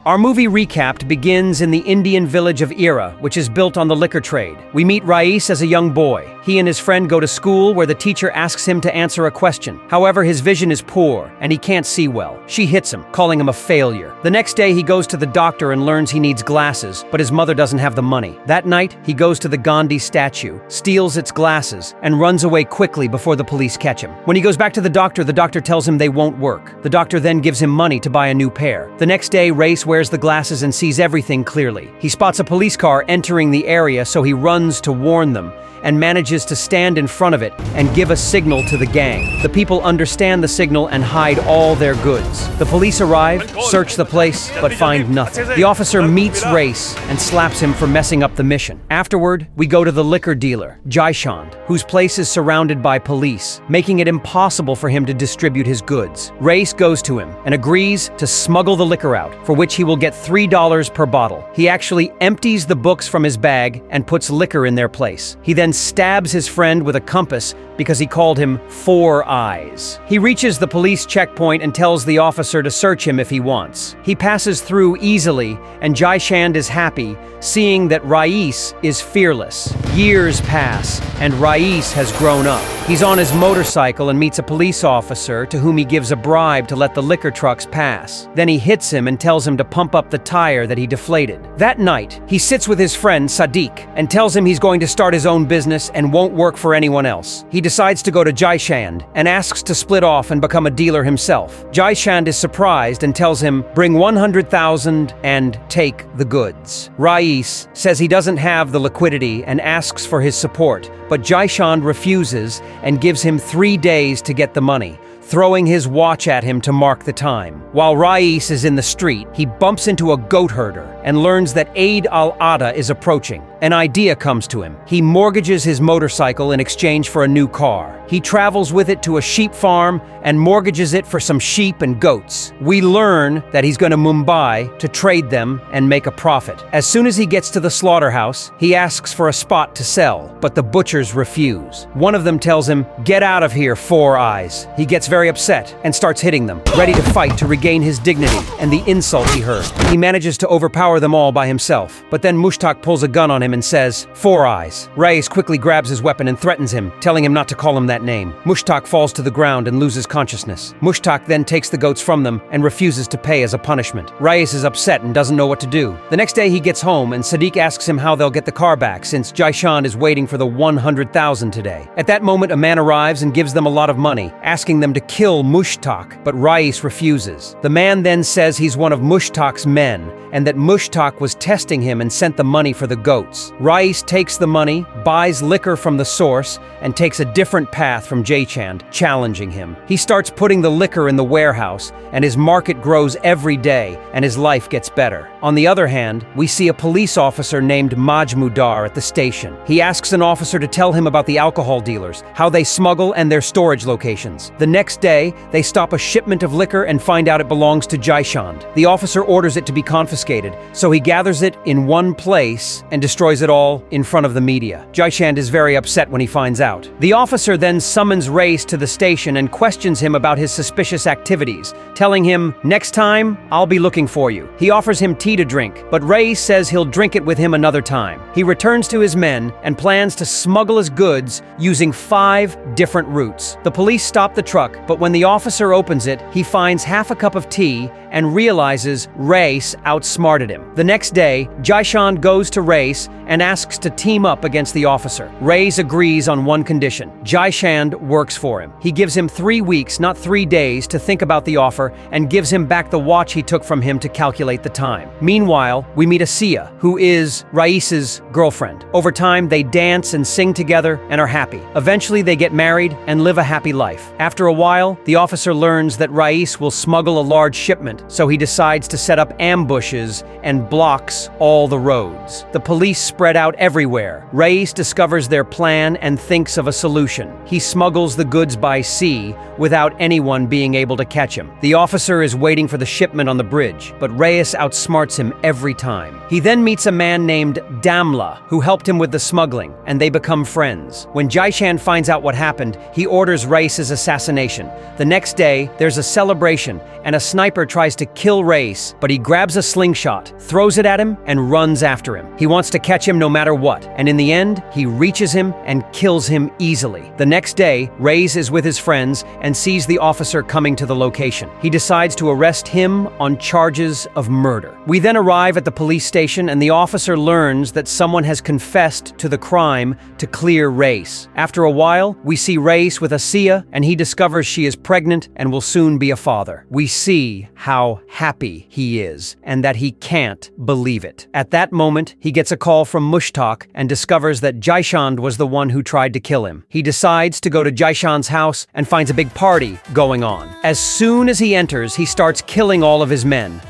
Our movie recapped begins in the Indian village of Era, which is built on the liquor trade. We meet Raees as a young boy. He and his friend go to school where the teacher asks him to answer a question. However, his vision is poor and he can't see well. She hits him, calling him a failure. The next day, he goes to the doctor and learns he needs glasses, but his mother doesn't have the money. That night, he goes to the Gandhi statue, steals its glasses, and runs away quickly before the police catch him. When he goes back to the doctor tells him they won't work. The doctor then gives him money to buy a new pair. The next day, Raees wears the glasses and sees everything clearly. He spots a police car entering the area, so he runs to warn them and manages to stand in front of it and give a signal to the gang. The people understand the signal and hide all their goods. The police arrive, search the place, but find nothing. The officer meets Raees and slaps him for messing up the mission. Afterward, we go to the liquor dealer, Jaishand, whose place is surrounded by police, making it impossible for him to distribute his goods. Raees goes to him and agrees to smuggle the liquor out, for which he will get $3 per bottle. He actually empties the books from his bag and puts liquor in their place. He then stabs his friend with a compass because he called him Four Eyes. He reaches the police checkpoint and tells the officer to search him if he wants. He passes through easily, and Jaishand is happy, seeing that Raees is fearless. Years pass, and Raees has grown up. He's on his motorcycle and meets a police officer to whom he gives a bribe to let the liquor trucks pass. Then he hits him and tells him to pump up the tire that he deflated. That night, he sits with his friend Sadiq and tells him he's going to start his own business and won't work for anyone else. He decides to go to Jaishand and asks to split off and become a dealer himself. Jaishand is surprised and tells him, "Bring 100,000 and take the goods." Raees says he doesn't have the liquidity and asks for his support, but Jaishand refuses and gives him 3 days to get the money, throwing his watch at him to mark the time. While Raees is in the street, he bumps into a goat herder and learns that Eid al-Adha is approaching. An idea comes to him. He mortgages his motorcycle in exchange for a new car. He travels with it to a sheep farm and mortgages it for some sheep and goats. We learn that he's going to Mumbai to trade them and make a profit. As soon as he gets to the slaughterhouse, he asks for a spot to sell, but the butchers refuse. One of them tells him, "Get out of here, Four Eyes." He gets very upset and starts hitting them, ready to fight to regain his dignity and the insult he heard. He manages to overpower them all by himself, but then Mushtaq pulls a gun on him and says, "Four Eyes." Raees quickly grabs his weapon and threatens him, telling him not to call him that name. Mushtaq falls to the ground and loses consciousness. Mushtaq then takes the goats from them and refuses to pay as a punishment. Raees is upset and doesn't know what to do. The next day he gets home and Sadiq asks him how they'll get the car back since Jaishand is waiting for the 100,000 today. At that moment, a man arrives and gives them a lot of money, asking them to kill Mushtaq, but Raees refuses. The man then says he's one of Mushtaq's men and that Mushtaq was testing him and sent the money for the goats. Raees takes the money, buys liquor from the source, and takes a different path from Jaishand, challenging him. He starts putting the liquor in the warehouse, and his market grows every day, and his life gets better. On the other hand, we see a police officer named Majmudar at the station. He asks an officer to tell him about the alcohol dealers, how they smuggle, and their storage locations. The next day, they stop a shipment of liquor and find out it belongs to Jaishand. The officer orders it to be confiscated, so he gathers it in one place and destroys it all in front of the media. Jaishand is very upset when he finds out. The officer then summons Raees to the station and questions him about his suspicious activities, telling him, "Next time, I'll be looking for you." He offers him tea to drink, but Raees says he'll drink it with him another time. He returns to his men and plans to smuggle his goods using 5 different routes. The police stop the truck, but when the officer opens it, he finds half a cup of tea and realizes Raees outsmarted him. The next day, Jaishand goes to Raees and asks to team up against the officer. Raees agrees on one condition. Jaishand works for him. He gives him 3 weeks, not 3 days, to think about the offer and gives him back the watch he took from him to calculate the time. Meanwhile, we meet Asiya, who is Raees's girlfriend. Over time, they dance and sing together and are happy. Eventually, they get married and live a happy life. After a while, the officer learns that Raees will smuggle a large shipment, so he decides to set up ambushes and blocks all the roads. The police spread out everywhere. Raees discovers their plan and thinks of a solution. He smuggles the goods by sea without anyone being able to catch him. The officer is waiting for the shipment on the bridge, but Raees outsmarts him every time. He then meets a man named Damla, who helped him with the smuggling, and they become friends. When Jaishand finds out what happened, he orders Raees's assassination. The next day, there's a celebration, and a sniper tries tries to kill Raees, but he grabs a slingshot, throws it at him, and runs after him. He wants to catch him no matter what, and in the end, he reaches him and kills him easily. The next day, Raees is with his friends and sees the officer coming to the location. He decides to arrest him on charges of murder. We then arrive at the police station, and the officer learns that someone has confessed to the crime to clear Raees. After a while, we see Raees with Asiya, and he discovers she is pregnant and will soon be a father. We see how happy he is, and that he can't believe it. At that moment, he gets a call from Mushtaq and discovers that Jaishand was the one who tried to kill him. He decides to go to Jaishand's house and finds a big party going on. As soon as he enters, he starts killing all of his men,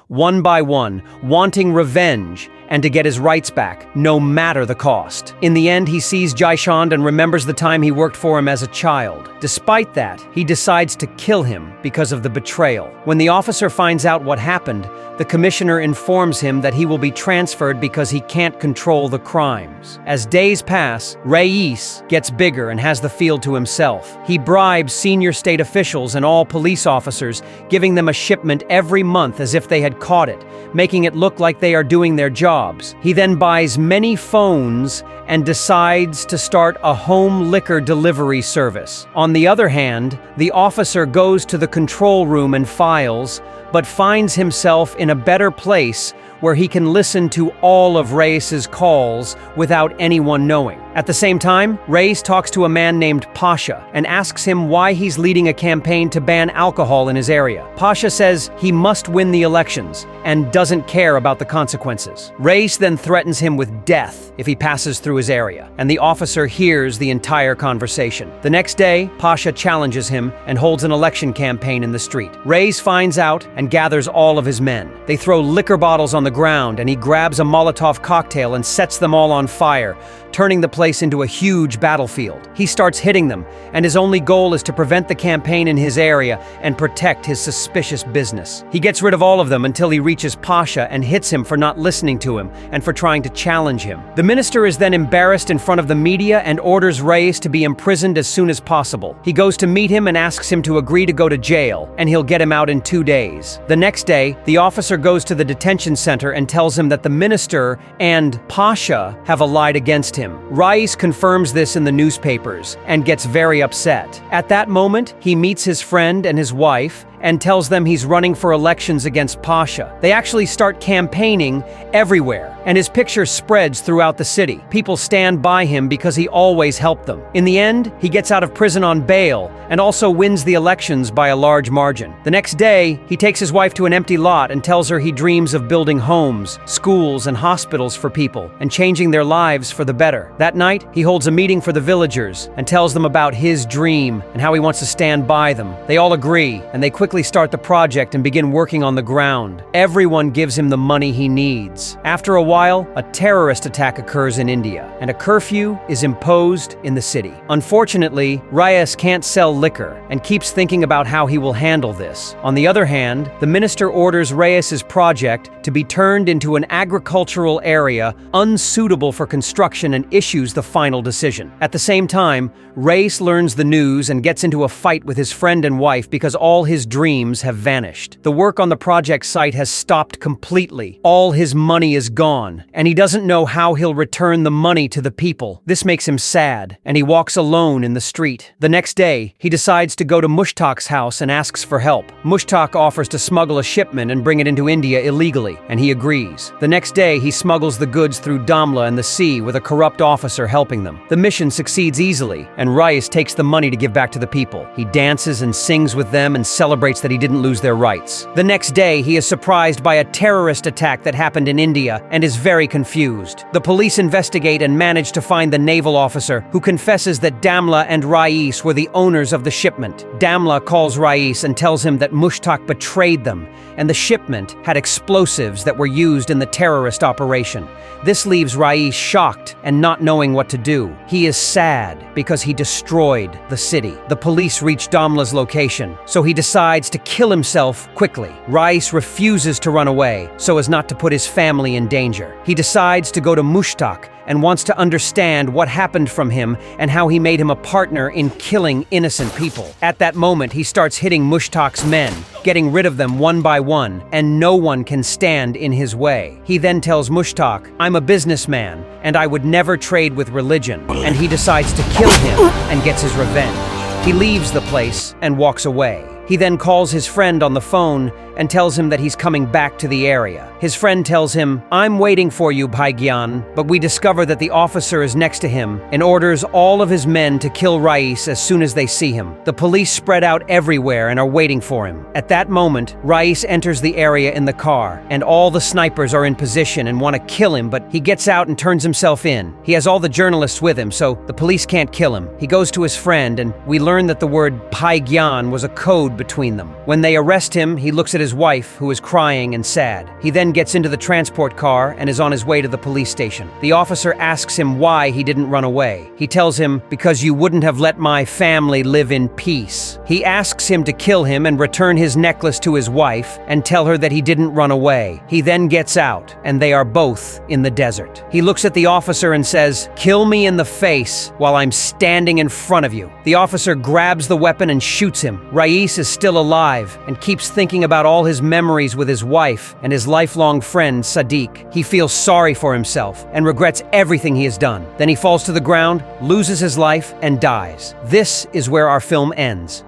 one by one, wanting revenge and to get his rights back, no matter the cost. In the end, he sees Jaishand and remembers the time he worked for him as a child. Despite that, he decides to kill him because of the betrayal. When the officer finds out what happened, the commissioner informs him that he will be transferred because he can't control the crimes. As days pass, Raees gets bigger and has the field to himself. He bribes senior state officials and all police officers, giving them a shipment every month as if they had caught it, making it look like they are doing their jobs. He then buys many phones and decides to start a home liquor delivery service. On the other hand, the officer goes to the control room and files, but finds himself in a better place where he can listen to all of Raees's calls without anyone knowing. At the same time, Raees talks to a man named Pasha and asks him why he's leading a campaign to ban alcohol in his area. Pasha says he must win the elections and doesn't care about the consequences. Raees then threatens him with death if he passes through his area, and the officer hears the entire conversation. The next day, Pasha challenges him and holds an election campaign in the street. Raees finds out and gathers all of his men. They throw liquor bottles on the ground, and he grabs a Molotov cocktail and sets them all on fire, turning the place into a huge battlefield. He starts hitting them, and his only goal is to prevent the campaign in his area and protect his suspicious business. He gets rid of all of them until he reaches Pasha and hits him for not listening to him and for trying to challenge him. The minister is then embarrassed in front of the media and orders Raees to be imprisoned as soon as possible. He goes to meet him and asks him to agree to go to jail, and he'll get him out in 2 days. The next day, the officer goes to the detention center and tells him that the minister and Pasha have lied against him. Raees confirms this in the newspapers and gets very upset. At that moment, he meets his friend and his wife and tells them he's running for elections against Pasha. They actually start campaigning everywhere, and his picture spreads throughout the city. People stand by him because he always helped them. In the end, he gets out of prison on bail and also wins the elections by a large margin. The next day, he takes his wife to an empty lot and tells her he dreams of building homes, schools, and hospitals for people and changing their lives for the better. That night, he holds a meeting for the villagers and tells them about his dream and how he wants to stand by them. They all agree, and they quickly start the project and begin working on the ground. Everyone gives him the money he needs. After a while, a terrorist attack occurs in India, and a curfew is imposed in the city. Unfortunately, Raees can't sell liquor and keeps thinking about how he will handle this. On the other hand, the minister orders Raees's project to be turned into an agricultural area unsuitable for construction and issues the final decision. At the same time, Raees learns the news and gets into a fight with his friend and wife because all his dreams have vanished. The work on the project site has stopped completely. All his money is gone, and he doesn't know how he'll return the money to the people. This makes him sad, and he walks alone in the street. The next day, he decides to go to Mushtaq's house and asks for help. Mushtaq offers to smuggle a shipment and bring it into India illegally, and he agrees. The next day, he smuggles the goods through Damla and the sea with a corrupt officer helping them. The mission succeeds easily, and Raees takes the money to give back to the people. He dances and sings with them and celebrates that he didn't lose their rights. The next day, he is surprised by a terrorist attack that happened in India and is very confused. The police investigate and manage to find the naval officer, who confesses that Damla and Raees were the owners of the shipment. Damla calls Raees and tells him that Mushtaq betrayed them, and the shipment had explosives that were used in the terrorist operation. This leaves Raees shocked and not knowing what to do. He is sad because he destroyed the city. The police reach Damla's location, so he decides decides to kill himself quickly. Raees refuses to run away so as not to put his family in danger. He decides to go to Mushtaq and wants to understand what happened from him and how he made him a partner in killing innocent people. At that moment, he starts hitting Mushtaq's men, getting rid of them one by one, and no one can stand in his way. He then tells Mushtaq, "I'm a businessman, and I would never trade with religion," and he decides to kill him and gets his revenge. He leaves the place and walks away. He then calls his friend on the phone and tells him that he's coming back to the area. His friend tells him, "I'm waiting for you, Bhaigyan," but we discover that the officer is next to him and orders all of his men to kill Raees as soon as they see him. The police spread out everywhere and are waiting for him. At that moment, Raees enters the area in the car, and all the snipers are in position and want to kill him, but he gets out and turns himself in. He has all the journalists with him, so the police can't kill him. He goes to his friend, and we learn that the word Bhaigyan was a code between them. When they arrest him, he looks at his wife, who is crying and sad. He then gets into the transport car and is on his way to the police station. The officer asks him why he didn't run away. He tells him, "Because you wouldn't have let my family live in peace." He asks him to kill him and return his necklace to his wife and tell her that he didn't run away. He then gets out, and they are both in the desert. He looks at the officer and says, "Kill me in the face while I'm standing in front of you." The officer grabs the weapon and shoots him. Raees is still alive and keeps thinking about all his memories with his wife and his lifelong friend, Sadiq. He feels sorry for himself and regrets everything he has done. Then he falls to the ground, loses his life, and dies. This is where our film ends.